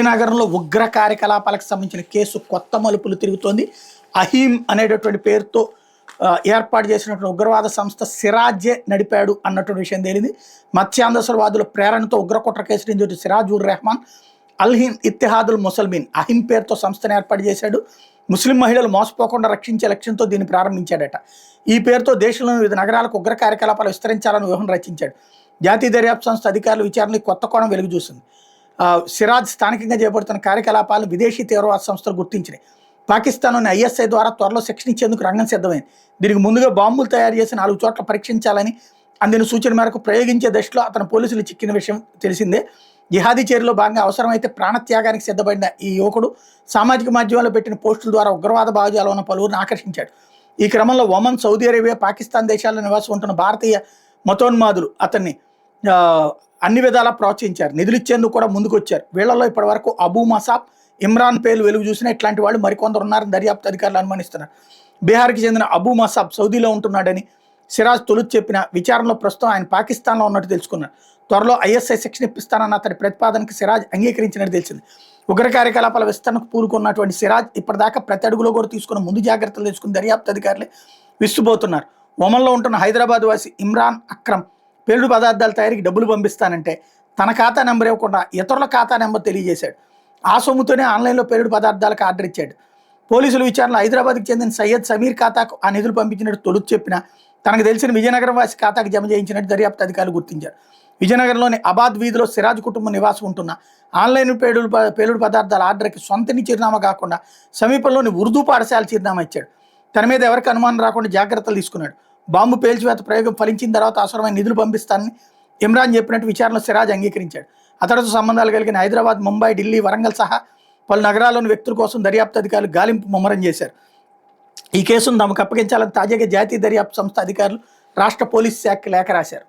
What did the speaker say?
నగరంలో ఉగ్ర కార్యకలాపాలకు సంబంధించిన కేసు కొత్త మలుపులు తిరుగుతోంది. అహీం అనేటటువంటి పేరుతో ఏర్పాటు చేసినటువంటి ఉగ్రవాద సంస్థ సిరాజే నడిపాడు అన్నటువంటి విషయం తేలింది. మత్స్యాంధ్రవాదుల ప్రేరణతో ఉగ్రకుట్ర కేసు నిందితుడు సిరాజ్ ఉర్ రెహమాన్ అల్హింద్ ఇత్తెహాదుల్ ముసల్మీన్ అహీం పేరుతో సంస్థను ఏర్పాటు చేశాడు. ముస్లిం మహిళలు మోసపోకుండా రక్షించే లక్ష్యంతో దీన్ని ప్రారంభించాడట. ఈ పేరుతో దేశంలోని వివిధ నగరాలకు ఉగ్ర కార్యకలాపాలు విస్తరించాలని వ్యూహం రచించాడు. జాతీయ దర్యాప్తు సంస్థ అధికారుల విచారణకి కొత్త కోణం వెలుగు చూసింది. సిరాజ్ స్థానికంగా చేపడుతున్న కార్యకలాపాలు విదేశీ తీవ్రవాద సంస్థలు గుర్తించినాయి. పాకిస్తాన్లోని ఐఎస్ఐ ద్వారా త్వరలో శిక్షణ ఇచ్చేందుకు రంగం సిద్ధమైంది. దీనికి ముందుగా బాంబులు తయారు చేసి 4 చోట్ల పరీక్షించాలని అందిన సూచన మేరకు ప్రయోగించే దశలో అతను పోలీసులు చిక్కిన విషయం తెలిసిందే. జిహాదీ చర్యలో భాగంగా అవసరమైతే ప్రాణత్యాగానికి సిద్ధపడిన ఈ యువకుడు సామాజిక మాధ్యమాల్లో పెట్టిన పోస్టుల ద్వారా ఉగ్రవాద భావజాలం ఉన్న పలువురిని ఆకర్షించాడు. ఈ క్రమంలో ఒమన్, సౌదీ అరేబియా, పాకిస్తాన్ దేశాల్లో నివాసం ఉంటున్న భారతీయ మతోన్మాదులు అతన్ని అన్ని విధాలా ప్రోత్సహించారు. నిధులు ఇచ్చేందుకు కూడా ముందుకొచ్చారు. వీళ్లలో ఇప్పటి వరకు అబూ మసాబ్, ఇమ్రాన్ పేర్లు వెలుగు చూసినా ఇట్లాంటి వాళ్ళు మరికొందరు ఉన్నారని దర్యాప్తు అధికారులు అనుమానిస్తున్నారు. బీహార్కి చెందిన అబూ మసాబ్ సౌదీలో ఉంటున్నాడని సిరాజ్ తొలుత చెప్పిన విచారణలో ప్రస్తుతం ఆయన పాకిస్తాన్లో ఉన్నట్టు తెలుసుకున్నారు. త్వరలో ఐఎస్ఐ శిక్షణ ఇప్పిస్తానన్న అతడి ప్రతిపాదనకు సిరాజ్ అంగీకరించినట్టు తెలిసింది. ఉగ్ర కార్యకలాపాల విస్తరణకు పూనుకున్నటువంటి సిరాజ్ ఇప్పటిదాకా ప్రతి అడుగులో కూడా తీసుకున్న ముందు జాగ్రత్తలు తీసుకుని దర్యాప్తు అధికారులే విస్తుపోతున్నారు. ఒమన్లో ఉంటున్న హైదరాబాద్ వాసి ఇమ్రాన్ అక్రమ్ పేలుడు పదార్థాల తయారీకి డబ్బులు పంపిస్తానంటే తన ఖాతా నెంబర్ ఇవ్వకుండా ఇతరుల ఖాతా నెంబర్ తెలియజేశాడు. ఆ సొమ్ముతోనే ఆన్లైన్లో పేలుడు పదార్థాలకు ఆర్డర్ ఇచ్చాడు. పోలీసుల విచారణలో హైదరాబాద్కి చెందిన సయ్యద్ సమీర్ ఖాతాకు ఆ నిధులు పంపించినట్టు తొలుత చెప్పినా తనకు తెలిసిన విజయనగరం వాసి ఖాతాకు జమ చేయించినట్టు దర్యాప్తు అధికారులు గుర్తించారు. విజయనగరంలోని అబాద్ వీధిలో సిరాజ్ కుటుంబం నివాసం ఉంటున్న ఆన్లైన్ పేలుడు పదార్థాల ఆర్డర్కి సొంతని చిరునామా కాకుండా సమీపంలోని ఉర్దూ పాఠశాల చిరునామా ఇచ్చాడు. తన మీద ఎవరికి అనుమానం రాకుండా జాగ్రత్తలు తీసుకున్నాడు. బాంబు పేల్చివేత ప్రయోగం ఫలించిన తర్వాత అవసరమైన నిధులు పంపిస్తానని ఇమ్రాన్ చెప్పినట్టు విచారణలో సిరాజ్ అంగీకరించాడు. అతడితో సంబంధాలు కలిగిన హైదరాబాద్, ముంబై, ఢిల్లీ, వరంగల్ సహా పలు నగరాల్లోని వ్యక్తుల కోసం దర్యాప్తు అధికారులు గాలింపు ముమ్మరం చేశారు. ఈ కేసును తమకు అప్పగించాలని తాజాగా జాతీయ దర్యాప్తు సంస్థ అధికారులు రాష్ట్ర పోలీస్ శాఖకి లేఖ రాశారు.